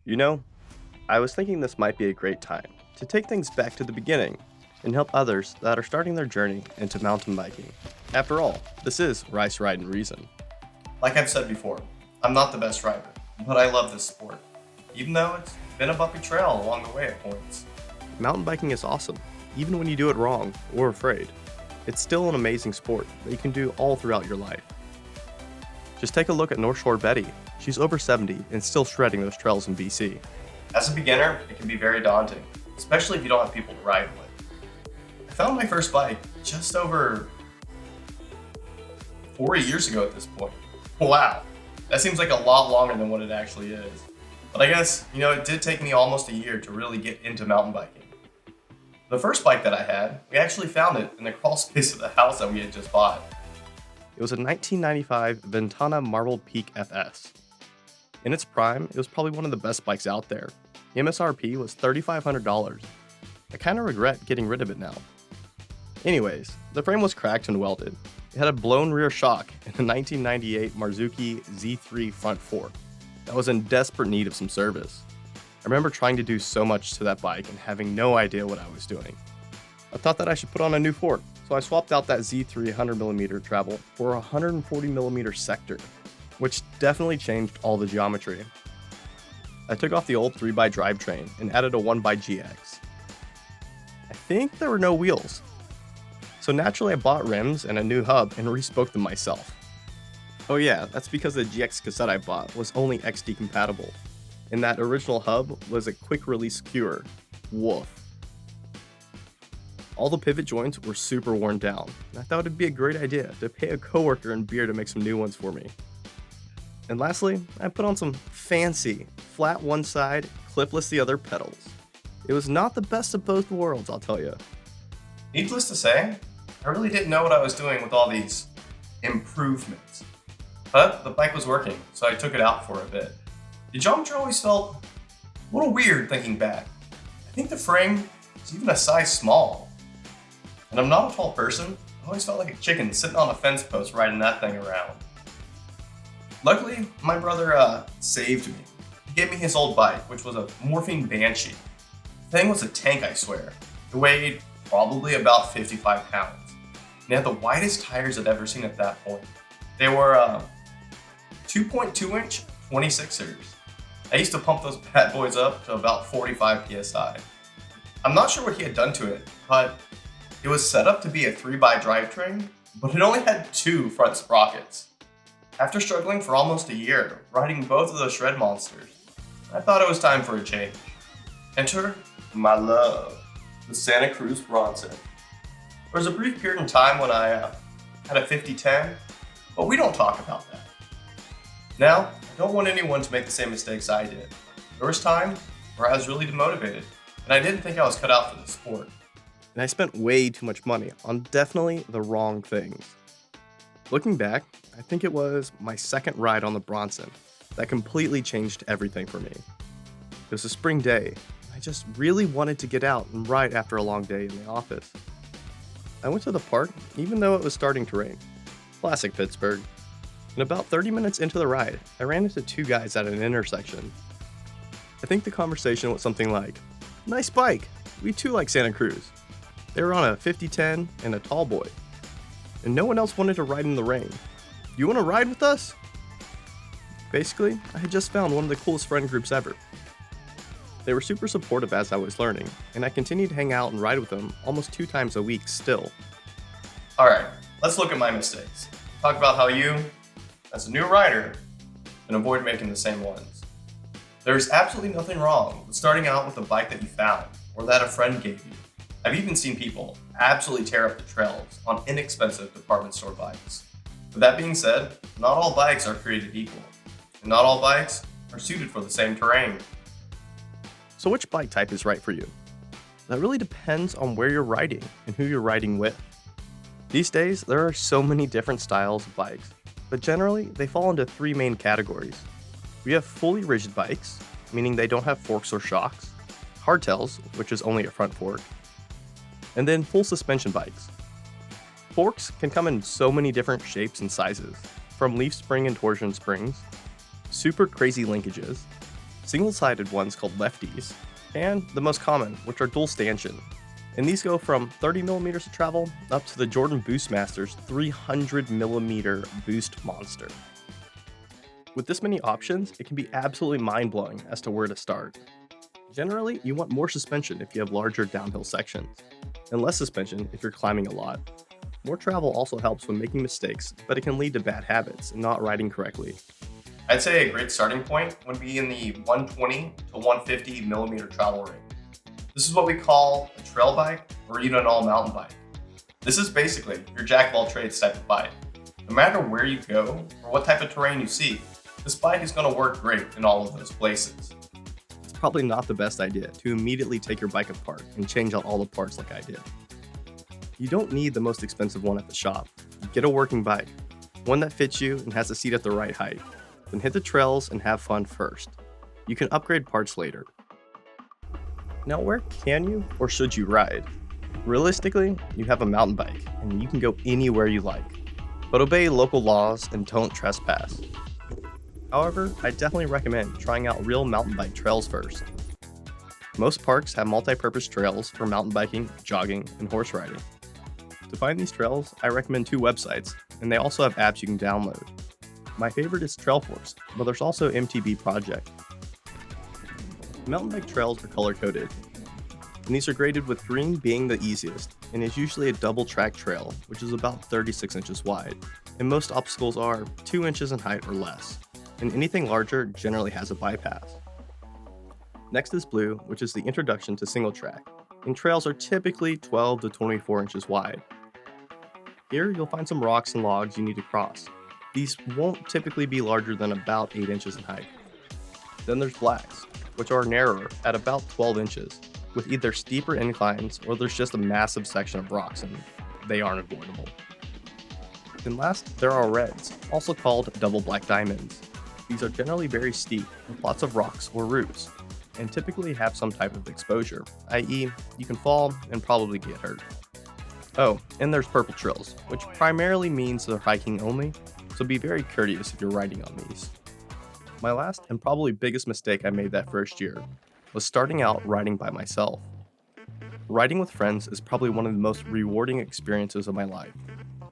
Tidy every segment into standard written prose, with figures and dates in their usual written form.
You know, I was thinking this might be a great time to take things back to the beginning and help others that are starting their journey into mountain biking. After all, this is Rice Ride and Reason. Like I've said before, I'm not the best rider, but I love this sport, even though it's been a bumpy trail along the way at points. Mountain biking is awesome, even when you do it wrong or afraid. It's still an amazing sport that you can do all throughout your life. Just take a look at North Shore Betty. She's over 70 and still shredding those trails in BC. As a beginner, it can be very daunting, especially if you don't have people to ride with. I found my first bike just over 4 years ago at this point. Wow, that seems like a lot longer than what it actually is. But I guess, it did take me almost a year to really get into mountain biking. The first bike that I had, we actually found it in the crawl space of the house that we had just bought. It was a 1995 Ventana Marble Peak FS. In its prime, it was probably one of the best bikes out there. The MSRP was $3,500. I kind of regret getting rid of it now. Anyways, the frame was cracked and welded. It had a blown rear shock and a 1998 Marzuki Z3 front fork that was in desperate need of some service. I remember trying to do so much to that bike and having no idea what I was doing. I thought that I should put on a new fork, so I swapped out that Z3 100mm travel for a 140mm sector, which definitely changed all the geometry. I took off the old 3x drivetrain and added a 1x-GX. I think there were no wheels, so naturally I bought rims and a new hub and re-spoke them myself. Oh yeah, that's because the GX cassette I bought was only XD compatible, and that original hub was a quick release skewer. Woof. All the pivot joints were super worn down, and I thought it'd be a great idea to pay a coworker in beer to make some new ones for me. And lastly, I put on some fancy, flat one side, clipless the other pedals. It was not the best of both worlds, I'll tell you. Needless to say, I really didn't know what I was doing with all these improvements. But the bike was working, so I took it out for a bit. The geometry always felt a little weird thinking back. I think the frame was even a size small. And I'm not a tall person, I always felt like a chicken sitting on a fence post riding that thing around. Luckily, my brother saved me. He gave me his old bike, which was a Morphine Banshee. The thing was a tank, I swear. It weighed probably about 55 pounds. And it had the widest tires I'd ever seen at that point. They were 2.2 inch 26ers. I used to pump those bad boys up to about 45 psi. I'm not sure what he had done to it, but it was set up to be a 3x drivetrain, but it only had 2 front sprockets. After struggling for almost a year, riding both of those shred monsters, I thought it was time for a change. Enter my love, the Santa Cruz Bronson. There was a brief period in time when I had a 5010, but we don't talk about that. Now, I don't want anyone to make the same mistakes I did. There was time where I was really demotivated, and I didn't think I was cut out for this sport. And I spent way too much money on definitely the wrong things. Looking back, I think it was my second ride on the Bronson that completely changed everything for me. It was a spring day. I just really wanted to get out and ride after a long day in the office. I went to the park even though it was starting to rain. Classic Pittsburgh. And about 30 minutes into the ride, I ran into 2 guys at an intersection. I think the conversation was something like, "Nice bike, we too like Santa Cruz." They were on a 5010 and a tall boy. And no one else wanted to ride in the rain. "You want to ride with us?" Basically, I had just found one of the coolest friend groups ever. They were super supportive as I was learning, and I continued to hang out and ride with them almost 2 times a week still. Alright, let's look at my mistakes. Talk about how you, as a new rider, can avoid making the same ones. There's absolutely nothing wrong with starting out with a bike that you found, or that a friend gave you. I've even seen people absolutely tear up the trails on inexpensive department store bikes. With that being said, not all bikes are created equal, and not all bikes are suited for the same terrain. So which bike type is right for you? That really depends on where you're riding and who you're riding with. These days, there are so many different styles of bikes, but generally, they fall into 3 main categories. We have fully rigid bikes, meaning they don't have forks or shocks, hardtails, which is only a front fork, and then full suspension bikes. Forks can come in so many different shapes and sizes, from leaf spring and torsion springs, super crazy linkages, single-sided ones called lefties, and the most common, which are dual stanchion. And these go from 30mm of travel up to the Jordan Boostmaster's 300mm boost monster. With this many options, it can be absolutely mind-blowing as to where to start. Generally, you want more suspension if you have larger downhill sections, and less suspension if you're climbing a lot. More travel also helps when making mistakes, but it can lead to bad habits and not riding correctly. I'd say a great starting point would be in the 120 to 150mm travel range. This is what we call a trail bike or even an all-mountain bike. This is basically your jack-of-all-trades type of bike. No matter where you go or what type of terrain you see, this bike is going to work great in all of those places. It's probably not the best idea to immediately take your bike apart and change out all the parts like I did. You don't need the most expensive one at the shop. Get a working bike, one that fits you and has a seat at the right height. Then hit the trails and have fun first. You can upgrade parts later. Now, where can you or should you ride? Realistically, you have a mountain bike and you can go anywhere you like, but obey local laws and don't trespass. However, I definitely recommend trying out real mountain bike trails first. Most parks have multi-purpose trails for mountain biking, jogging, and horse riding. To find these trails, I recommend 2 websites, and they also have apps you can download. My favorite is Trailforce, but there's also MTB Project. Mountain bike trails are color-coded, and these are graded with green being the easiest, and is usually a double-track trail, which is about 36 inches wide, and most obstacles are 2 inches in height or less, and anything larger generally has a bypass. Next is blue, which is the introduction to single track, and trails are typically 12 to 24 inches wide. Here you'll find some rocks and logs you need to cross. These won't typically be larger than about 8 inches in height. Then there's blacks, which are narrower at about 12 inches, with either steeper inclines or there's just a massive section of rocks and they aren't avoidable. And last, there are reds, also called double black diamonds. These are generally very steep with lots of rocks or roots, and typically have some type of exposure, i.e. you can fall and probably get hurt. Oh, and there's purple trails, which primarily means they're hiking only, so be very courteous if you're riding on these. My last and probably biggest mistake I made that first year was starting out riding by myself. Riding with friends is probably one of the most rewarding experiences of my life.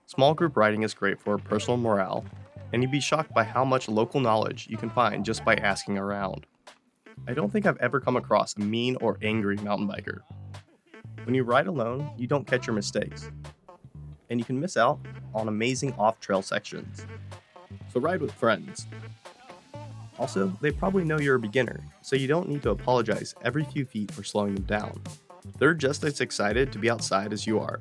Small group riding is great for personal morale, and you'd be shocked by how much local knowledge you can find just by asking around. I don't think I've ever come across a mean or angry mountain biker. When you ride alone, you don't catch your mistakes, and you can miss out on amazing off-trail sections. So ride with friends. Also, they probably know you're a beginner, so you don't need to apologize every few feet for slowing them down. They're just as excited to be outside as you are,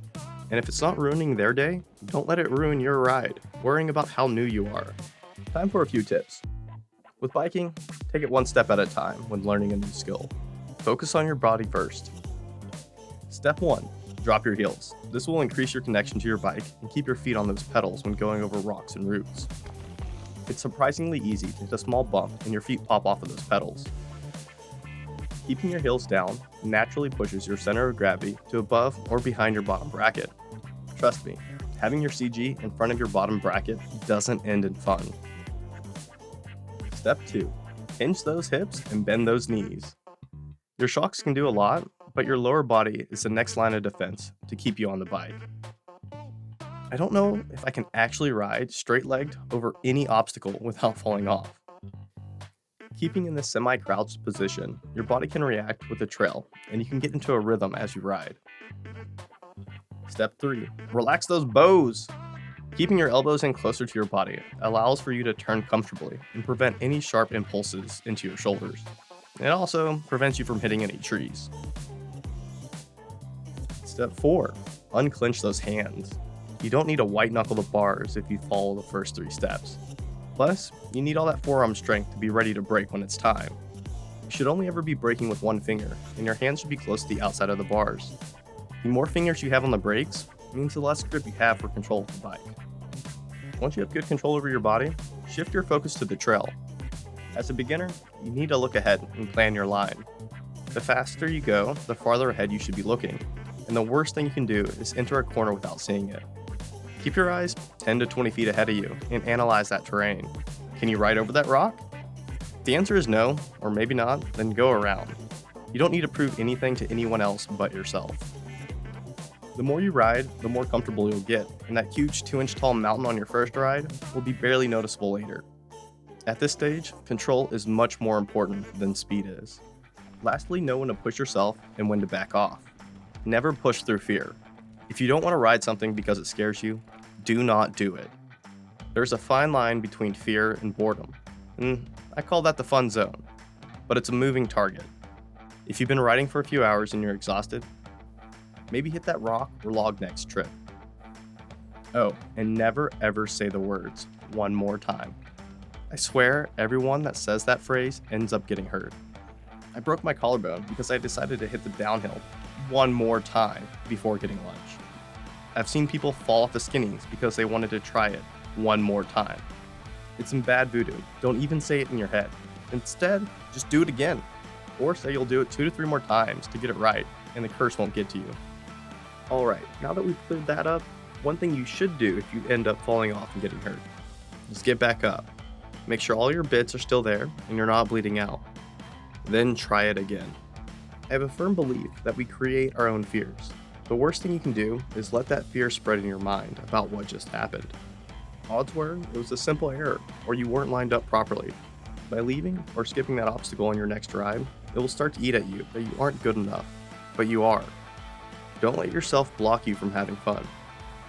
and if it's not ruining their day, don't let it ruin your ride, worrying about how new you are. Time for a few tips. With biking, take it one step at a time when learning a new skill. Focus on your body first. Step 1. Drop your heels. This will increase your connection to your bike and keep your feet on those pedals when going over rocks and roots. It's surprisingly easy to hit a small bump and your feet pop off of those pedals. Keeping your heels down naturally pushes your center of gravity to above or behind your bottom bracket. Trust me, having your CG in front of your bottom bracket doesn't end in fun. Step 2. Hinge those hips and bend those knees. Your shocks can do a lot, but your lower body is the next line of defense to keep you on the bike. I don't know if I can actually ride straight-legged over any obstacle without falling off. Keeping in this semi-crouched position, your body can react with the trail, and you can get into a rhythm as you ride. Step 3. Relax those bows! Keeping your elbows in closer to your body allows for you to turn comfortably and prevent any sharp impulses into your shoulders. It also prevents you from hitting any trees. Step 4. Unclench those hands. You don't need to white-knuckle the bars if you follow the first 3 steps. Plus, you need all that forearm strength to be ready to brake when it's time. You should only ever be braking with one finger, and your hands should be close to the outside of the bars. The more fingers you have on the brakes means the less grip you have for control of the bike. Once you have good control over your body, shift your focus to the trail. As a beginner, you need to look ahead and plan your line. The faster you go, the farther ahead you should be looking, and the worst thing you can do is enter a corner without seeing it. Keep your eyes 10 to 20 feet ahead of you and analyze that terrain. Can you ride over that rock? If the answer is no, or maybe not, then go around. You don't need to prove anything to anyone else but yourself. The more you ride, the more comfortable you'll get, and that huge 2-inch tall mountain on your first ride will be barely noticeable later. At this stage, control is much more important than speed is. Lastly, know when to push yourself and when to back off. Never push through fear. If you don't want to ride something because it scares you, do not do it. There's a fine line between fear and boredom, and I call that the fun zone, but it's a moving target. If you've been riding for a few hours and you're exhausted, maybe hit that rock or log next trip. Oh, and never ever say the words, "one more time." I swear everyone that says that phrase ends up getting hurt. I broke my collarbone because I decided to hit the downhill one more time before getting lunch. I've seen people fall off the skinnies because they wanted to try it one more time. It's some bad voodoo. Don't even say it in your head. Instead, just do it again. Or say you'll do it 2 to 3 more times to get it right, and the curse won't get to you. Alright, now that we've cleared that up, one thing you should do if you end up falling off and getting hurt is get back up. Make sure all your bits are still there and you're not bleeding out. Then try it again. I have a firm belief that we create our own fears. The worst thing you can do is let that fear spread in your mind about what just happened. Odds were it was a simple error, or you weren't lined up properly. By leaving or skipping that obstacle on your next ride, it will start to eat at you that you aren't good enough, but you are. Don't let yourself block you from having fun.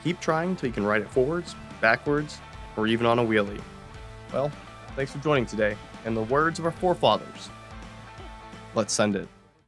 Keep trying until you can ride it forwards, backwards, or even on a wheelie. Well, thanks for joining today, and the words of our forefathers, let's send it.